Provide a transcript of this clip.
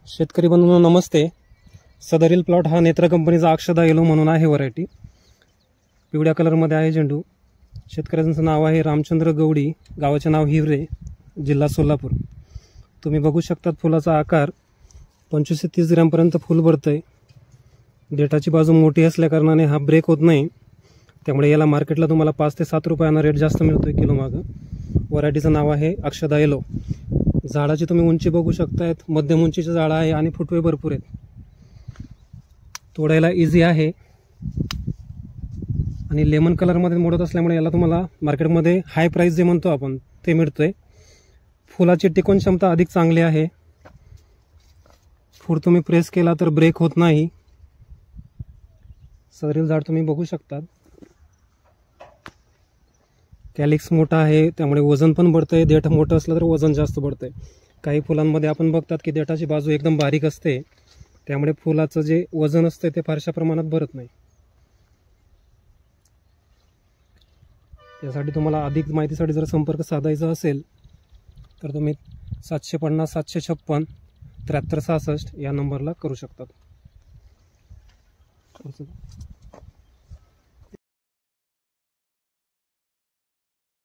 शेतकरी बंधूंनो नमस्ते। सदरील प्लॉट हा नेत्रा कंपनीचा अक्षदा येलो म्हणून आहे। व्हरायटी पिवळ्या कलरमध्ये आहे झेंडू। शेतकऱ्यांचं नाव आहे रामचंद्र गवडी, गावाचे नाव हिवरे, जिल्हा सोलापूर। तुम्ही बघू शकतात फुलाचा आकार 25 ते 30 ग्रॅमपर्यंत फुल भरतंय। देठाची बाजू मोठी असल्या कारणाने हा ब्रेक होत नाही, त्यामुळे याला मार्केटला तुम्हाला 5 ते 7 रुपयांना रेट जास्त मिळतोय किलो मागं। व्हरायटीचं नाव आहे अक्षदा येलो। झाडाची तुम्ही उंची बघू शकतायत, मध्यम उंचीचे झाड आहे आणि फुटवे भरपूर आहेत। तोडायला इझी आहे आणि लेमन कलरमध्ये मोडत असल्यामुळे याला तुम्हाला मार्केटमध्ये हाय प्राइस जे म्हणतो आपण ते मिळतोय। फुलाची टिकवण क्षमता अधिक चांगली आहे। फूड तुम्ही प्रेस केला तर ब्रेक होत नाही। सदरील झाड तुम्ही बघू शकता, कॅलिक्स मोठा आहे त्यामुळे वजन पण बढतंय। देठ मोठं असलं तर वजन जास्त बढतंय। काही फुलांमध्ये आपण बघतात की देठाची बाजू एकदम बारीक असते, त्यामुळे फुलाचं जे वजन असते ते फारशा प्रमाणात भरत नाही। यासाठी तुम्हाला अधिक माहितीसाठी जर संपर्क साधायचा असेल तर तुम्ही 750 756 7366 या नंबरला करू शकतात।